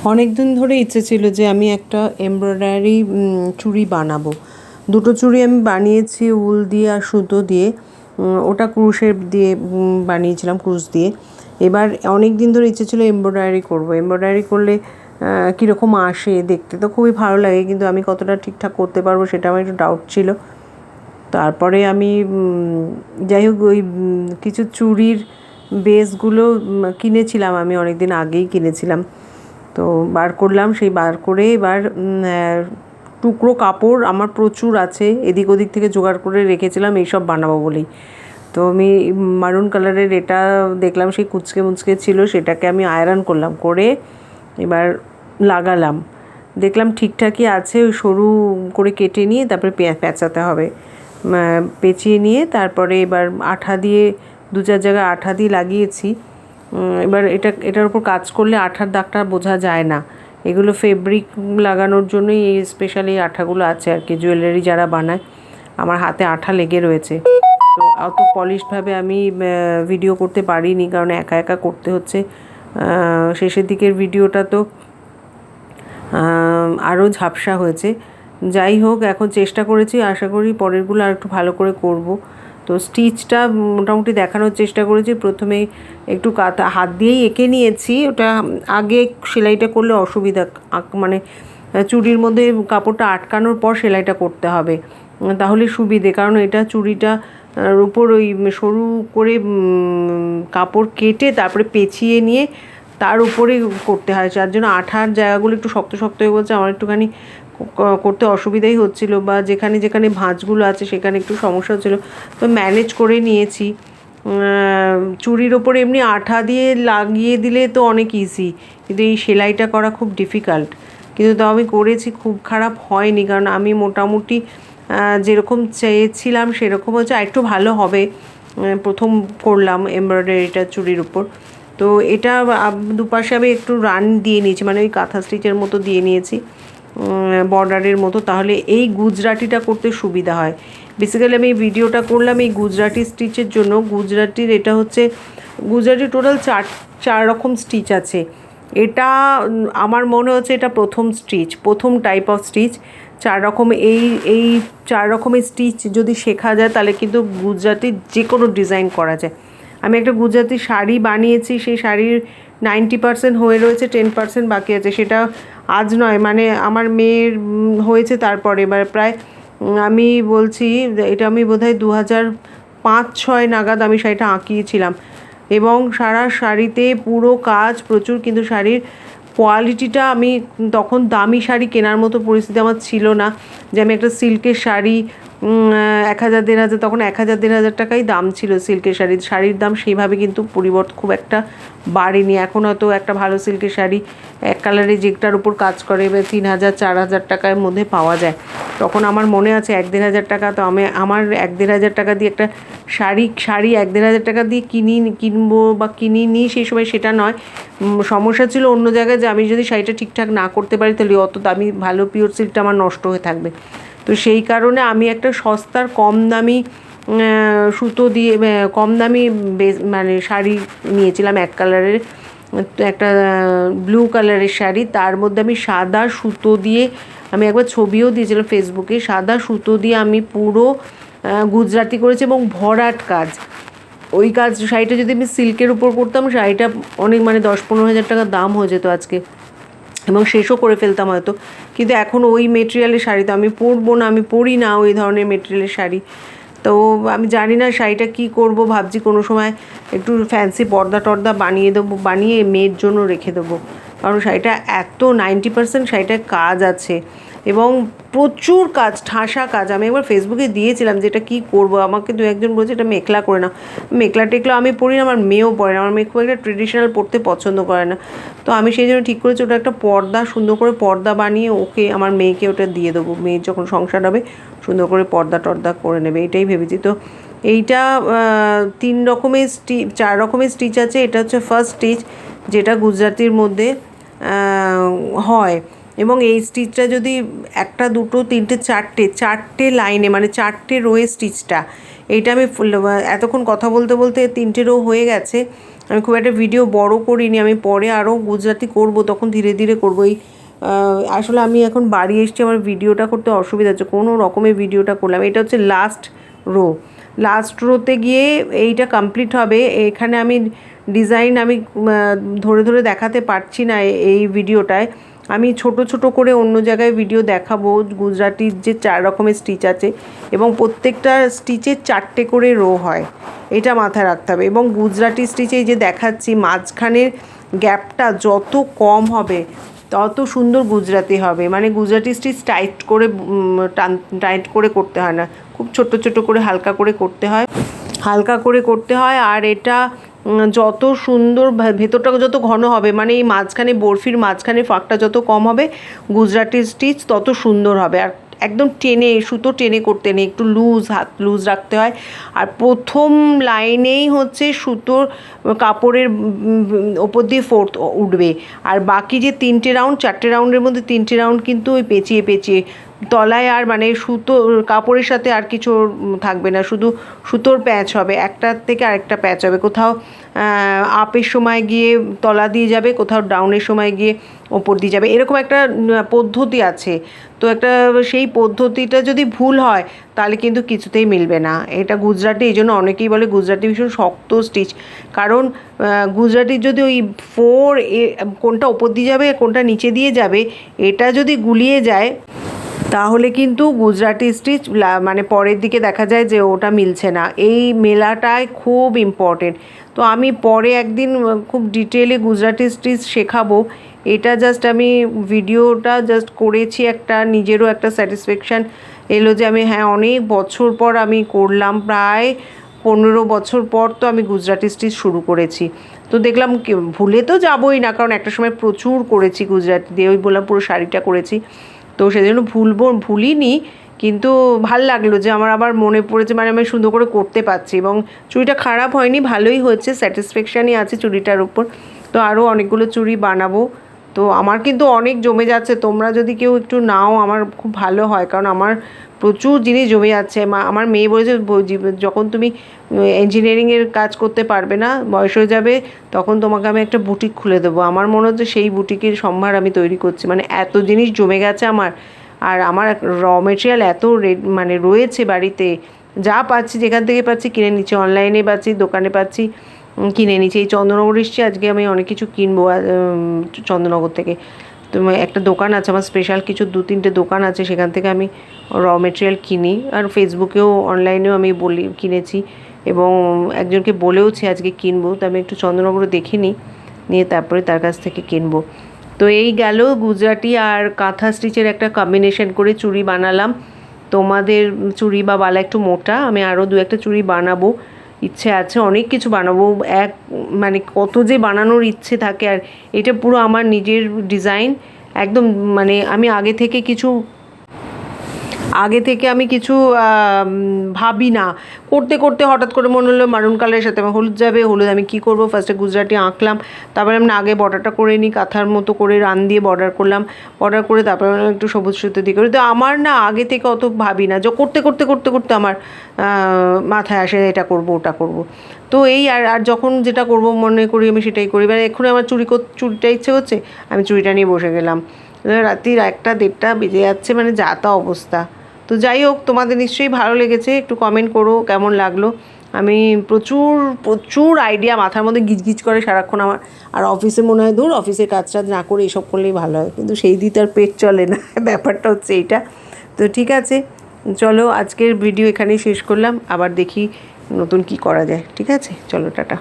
অনেক দিন ধরে ইচ্ছে ছিল যে আমি একটা এমব্রয়ডারি চুড়ি বানাবো। দুটো চুড়ি আমি বানিয়েছি উল দিয়ে আর সুতো দিয়ে। ওটা ক্রুশের দিয়ে বানিয়েছিলাম, ক্রুশ দিয়ে। এবার অনেক দিন ধরে ইচ্ছে ছিল এমব্রয়ডারি করব। এমব্রয়ডারি করলে কীরকম আসে দেখতে, তো খুবই ভালো লাগে, কিন্তু আমি কতটা ঠিকঠাক করতে পারবো সেটা আমার একটু ডাউট ছিল। তারপরে আমি যাই হোক ওই কিছু চুড়ির বেসগুলো কিনেছিলাম, আমি অনেক দিন আগেই কিনেছিলাম। তো বার করলাম, সেই বার করে এবার টুকরো কাপড় আমার প্রচুর আছে, এদিক ওদিক থেকে জোগাড় করে রেখেছিলাম এইসব বানাবো বলেই। তো আমি মারুন কালারের এটা দেখলাম, সেই কুচকে মুচকে ছিল, সেটাকে আমি আয়রন করলাম, করে এবার লাগালাম, দেখলাম ঠিকঠাকই আছে। ওই সরু করে কেটে নিয়ে তারপরে পেঁচাতে হবে, পেঁচিয়ে নিয়ে তারপরে এবার আঠা দিয়ে 2-4 জায়গায় আঠা দিয়ে লাগিয়েছি। এবার এটার উপর কাজ করলে আঠার দাগটা বোঝা যায় না। এগুলো ফেব্রিক লাগানোর জন্যই এই স্পেশালি আঠাগুলো আছে আর কি, জুয়েলারি যারা বানায়। আমার হাতে আঠা লেগে রয়েছে, তো অত পলিশডভাবে আমি ভিডিও করতে পারিনি, কারণ একা একা করতে হচ্ছে। শেষের দিকের ভিডিওটা তো আরও ঝাপসা হয়েছে। যাই হোক, এখন চেষ্টা করেছি, আশা করি পরেরগুলো আর একটু ভালো করে করব। তো স্টিচটা মোটামুটি দেখানোর চেষ্টা করেছি। প্রথমে একটু হাত দিয়েই এঁকে নিয়েছি, ওটা আগে সেলাইটা করলে অসুবিধা, মানে চুড়ির মধ্যে কাপড়টা আটকানোর পর সেলাইটা করতে হবে, তাহলে সুবিধে। কারণ এটা চুড়িটা উপর ওই সরু করে কাপড় কেটে তারপরে পেঁচিয়ে নিয়ে তার উপরে করতে হয়, যার জন্য আঠার জায়গাগুলো একটু শক্ত শক্ত হয়ে বলছে, আমার একটুখানি করতে অসুবিধাই হচ্ছিল, বা যেখানে যেখানে ভাঁজগুলো আছে সেখানে একটু সমস্যা হচ্ছিলো, তো ম্যানেজ করে নিয়েছি। চুড়ির ওপরে এমনি আঠা দিয়ে লাগিয়ে দিলে তো অনেক ইজি, কিন্তু এই সেলাইটা করা খুব ডিফিকাল্ট। কিন্তু তাও আমি করেছি, খুব খারাপ হয়নি, কারণ আমি মোটামুটি যেরকম চেয়েছিলাম সেরকম হচ্ছে, একটু ভালো হবে। প্রথম করলাম এমব্রয়ডারিটা চুড়ির উপর, তো এটা দুপাশে আমি একটু রান দিয়ে নিয়েছি, মানে ওই কাঁথা স্টিচের মতো দিয়ে নিয়েছি, বর্ডারের মতো, তাহলে এই গুজরাটিটা করতে সুবিধা হয়। বেসিক্যালি আমি এই ভিডিওটা করলাম এই গুজরাটি স্টিচের জন্য। গুজরাটির এটা হচ্ছে, গুজরাটি টোটাল চার রকম স্টিচ আছে। এটা আমার মনে হচ্ছে এটা প্রথম টাইপ অফ স্টিচ। 4 রকম, এই 4 রকমের স্টিচ যদি শেখা যায় তাহলে কিন্তু গুজরাটির যে কোনো ডিজাইন করা যায়। আমি একটা গুজরাটি শাড়ি বানিয়েছি, সেই শাড়ির 90% হয়ে রয়েছে, 10% বাকি আছে। সেটা আজ নয়, মানে আমার মেয়ের হয়েছে তারপরে, এবার প্রায় আমি বলছি এটা আমি বোধহয় 2005-06 নাগাদ আমি শাড়িটা আঁকিয়েছিলাম, এবং সারা শাড়িতে পুরো কাজ প্রচুর, কিন্তু শাড়ির কোয়ালিটিটা, আমি তখন দামি শাড়ি কেনার মতো পরিস্থিতি আমার ছিল না যে আমি একটা সিল্কের শাড়ি 1000-1500, তখন 1000-1500 টাকাই দাম ছিল সিল্কের শাড়ির দাম সেইভাবে কিন্তু খুব একটা বাড়েনি। এখন হয়তো একটা ভালো সিল্কের শাড়ি এক কালারে যেটার উপর কাজ করে 3000-4000 টাকার মধ্যে পাওয়া যায়। তখন আমার মনে আছে 1-1500 টাকা, তো আমার 1-1500 টাকা দিয়ে একটা শাড়ি 1-1500 টাকা দিয়ে কিনবো বা কিনিনি সেই সময়, সেটা নয়। সমস্যা ছিল অন্য জায়গায়, যে আমি যদি শাড়িটা ঠিকঠাক না করতে পারি তাহলে অত দামি ভালো পিওর সিল্কটা আমার নষ্ট হয়ে থাকবে। তো সেই কারণে আমি একটা সস্তার কম দামি সুতো দিয়ে কম দামি মানে শাড়ি নিয়েছিলাম, এক কালারের, একটা ব্লু কালারের শাড়ি। তার মধ্যে আমি সাদা সুতো দিয়ে, আমি একবার ছবিও দিয়েছিলাম ফেসবুকে, সাদা সুতো দিয়ে আমি পুরো গুজরাটি করেছি, এবং ভরাট কাজ। ওই শাড়িটা যদি আমি সিল্কের উপর করতাম, শাড়িটা অনেক, মানে 10-15 হাজার টাকা দাম হয়ে যেত আজকে, এবং শেষও করে ফেলতাম হয়তো। কিন্তু এখন ওই মেটেরিয়ালের শাড়ি তো আমি পরবো না, আমি পরি না ওই ধরনের মেটেরিয়ালের শাড়ি। তো আমি জানি না শাড়িটা কী করব, ভাবছি কোনো সময় একটু ফ্যান্সি পর্দা বানিয়ে মেয়ের জন্য রেখে দেবো, কারণ শাড়িটা এত 90% শাড়িটার কাজ আছে, এবং প্রচুর কাজ, ঠাসা কাজ। আমি একবার ফেসবুকে দিয়েছিলাম যে এটা কী করবো, আমাকে 2-1 বলছে এটা মেখলা করে না। মেখলা টেকলা আমি পরি না, আমার মেয়েও পরে না, আমার মেয়ে খুব একটা ট্রেডিশনাল পরতে পছন্দ করে না। তো আমি সেই জন্য ঠিক করেছি ওটা একটা সুন্দর করে পর্দা বানিয়ে ওকে, আমার মেয়েকে ওটা দিয়ে দেবো, মেয়ের যখন সংসার হবে সুন্দর করে পর্দা করে নেবে, এটাই ভেবেছি। তো এইটা 4 রকমের স্টিচ আছে। এটা হচ্ছে ফার্স্ট স্টিচ, যেটা গুজরাটির মধ্যে হয়, এবং এই স্টিচটা যদি 1, 2, 3, 4টে লাইনে, মানে 4টে রোয়ে স্টিচটা, এইটা আমি এতক্ষণ কথা বলতে বলতে 3টে রো হয়ে গেছে। আমি খুব একটা ভিডিও বড় করিনি, আমি পরে আরও গুজরাটি করব, তখন ধীরে ধীরে করবো। এই আসলে আমি এখন বাড়ি এসেছি, আমার ভিডিওটা করতে অসুবিধা হচ্ছে, কোনো রকমের ভিডিওটা করলাম। এটা হচ্ছে লাস্ট রোতে গিয়ে এইটা কমপ্লিট হবে। এখানে আমি ডিজাইন আমি ধরে ধরে দেখাতে পারছি না এই ভিডিওটায়, আমি ছোট ছোট করে অন্য জায়গায় ভিডিও দেখাবো। গুজরাটির যে 4 রকমের স্টিচ আছে এবং প্রত্যেকটা স্টিচের 4টে করে রো হয়, এটা মাথায় রাখতে হবে। এবং গুজরাটি স্টিচে যে দেখাচ্ছি মাঝখানের গ্যাপটা যত কম হবে তত সুন্দর গুজরাটি হবে। মানে গুজরাটি স্টিচ টাইট করে করতে হয় না, খুব ছোট ছোট করে হালকা করে করতে হয়। আর এটা যত সুন্দর ভেতরটা যত ঘন হবে, মানে এই মাঝখানে বরফির মাঝখানে ফাঁকটা যত কম হবে গুজরাটি স্টিচ তত সুন্দর হবে। আর একদম সুতো টেনে করতে নেই, একটু হাত লুজ রাখতে হয়। আর প্রথম লাইনেই হচ্ছে সুতোর কাপড়ের ওপর দিয়ে 4th উঠবে, আর বাকি যে 4টে রাউন্ডের মধ্যে 3টে রাউন্ড কিন্তু ওই পেঁচিয়ে তলায়, আর মানে সুতো কাপড়ের সাথে আর কিছু থাকবে না, শুধু সুতোর প্যাচ হবে, একটার থেকে আরেকটা প্যাচ হবে। কোথাও আপের সময় গিয়ে তলা দিয়ে যাবে, কোথাও ডাউনের সময় গিয়ে ওপর দিয়ে যাবে, এরকম একটা পদ্ধতি আছে। তো সেই পদ্ধতিটা যদি ভুল হয় তাহলে কিন্তু কিছুতেই মিলবে না। এটা গুজরাটি, এই জন্য অনেকেই বলে গুজরাটি ভীষণ শক্ত স্টিচ, কারণ গুজরাটির যদি ওই 4 কোনটা ওপর দিয়ে যাবে কোনটা নিচে দিয়ে যাবে এটা যদি গুলিয়ে যায় তাহলে কিন্তু গুজরাটি স্টিচ মানে পরের দিকে দেখা যায় যে ওটা মিলছে না। এই মেলাটায় খুব ইম্পর্টেন্ট। তো আমি পরে একদিন খুব ডিটেলে গুজরাটি স্টিচ শেখাবো। এটা জাস্ট আমি ভিডিওটা জাস্ট করেছি, একটা নিজেরও একটা স্যাটিসফ্যাকশান এলো যে আমি অনেক বছর পর আমি করলাম, প্রায় 15 বছর পর তো আমি গুজরাটি স্টিচ শুরু করেছি। তো দেখলাম ভুলে তো যাবোই না, কারণ একটা সময় প্রচুর করেছি গুজরাটি দিয়ে, ওই বললাম পুরো শাড়িটা করেছি। তো সেজন্য ভুলিনি, কিন্তু ভাল লাগলো যে আমার আবার মনে পড়েছে, মানে আমি সুন্দর করে করতে পারছি। এবং চুড়িটা খারাপ হয়নি, ভালোই হয়েছে, স্যাটিসফ্যাকশানই আছে চুড়িটার উপর। তো আরও অনেকগুলো চুড়ি বানাবো। তো আমার কিন্তু অনেক জমে যাচ্ছে, তোমরা যদি কেউ একটু নাও আমার খুব ভালো হয়, কারণ আমার প্রচুর জিনিস জমে যাচ্ছে। আমার মেয়ে বলেছে যখন তুমি ইঞ্জিনিয়ারিংয়ের কাজ করতে পারবে না, বয়স হয়ে যাবে, তখন তোমাকে আমি একটা বুটিক খুলে দেবো। আমার মনে হচ্ছে সেই বুটিকের সম্ভার আমি তৈরি করছি, মানে এত জিনিস জমে গেছে আমার। আর আমার মেটেরিয়াল এত মানে রয়েছে বাড়িতে, যা পাচ্ছি যেখান থেকে পাচ্ছি কিনে নিচ্ছি, অনলাইনে পাচ্ছি, দোকানে পাচ্ছি, কিনে নিচ্ছি। এই চন্দ্রনগর এসেছি, আজকে আমি অনেক কিছু কিনবো চন্দ্রনগর থেকে। তো একটা দোকান আছে আমার, স্পেশাল কিছু 2-3টে দোকান আছে, সেখান থেকে আমি মেটেরিয়াল কিনি। আর ফেসবুকেও অনলাইনেও আমি কিনেছি, এবং একজনকে বলেওছি আজকে কিনবো। তো আমি একটু চন্দ্রনগরে দেখে নিয়ে তারপরে তার কাছ থেকে কিনবো। তো এই গেল গুজরাটি আর কাঁথা স্টিচের একটা কম্বিনেশন করে চুড়ি বানালাম। তোমাদের চুড়ি বা বালা একটু মোটা, আমি আরও 2-একটা চুড়ি বানাবো, ইচ্ছে আছে অনেক কিছু বানাবো। মানে কত যে বানানোর ইচ্ছে থাকে। আর এটা পুরো আমার নিজের ডিজাইন একদম, মানে আমি আগে থেকে আমি কিছু ভাবি না, করতে করতে হঠাৎ করে মনে হলো মারুন কালারের সাথে আমার হলুদ যাবে, হলুদ আমি কী করবো, ফার্স্টে গুজরাটি আঁকলাম, তারপরে আমি আগে বর্ডারটা করে নিই, কাঁথার মতো করে রান দিয়ে বর্ডার করলাম, বর্ডার করে তারপরে একটু সবুজ সুতো দিয়ে করি। তো আমার না আগে থেকে অত ভাবি না, যে করতে করতে করতে করতে আমার মাথায় আসে এটা করব ওটা করব। তো এই আর যখন যেটা করব মনে করি আমি সেটাই করি। এবার এক্ষুনি আমার চুড়িটা ইচ্ছে হচ্ছে, আমি চুড়িটা নিয়ে বসে গেলাম, রাত্রির 1টা-1:30 বেজে যাচ্ছে, মানে যা তা অবস্থা। তো যাই হোক, তোমাদের নিশ্চয়ই ভালো লেগেছে, একটু কমেন্ট করো কেমন লাগলো। আমি প্রচুর আইডিয়া মাথার মধ্যে গিজগিজ করে সারাক্ষণ আমার। আর অফিসে মনে হয় দূর, অফিসের কাজটা না করে এসব করলেই ভালো হয়, কিন্তু সেই দিতে আর পেট চলে না, ব্যাপারটা হচ্ছে এইটা। তো ঠিক আছে, চলো আজকের ভিডিও এখানেই শেষ করলাম, আবার দেখি নতুন কি করা যায়। ঠিক আছে, চলো টাটা।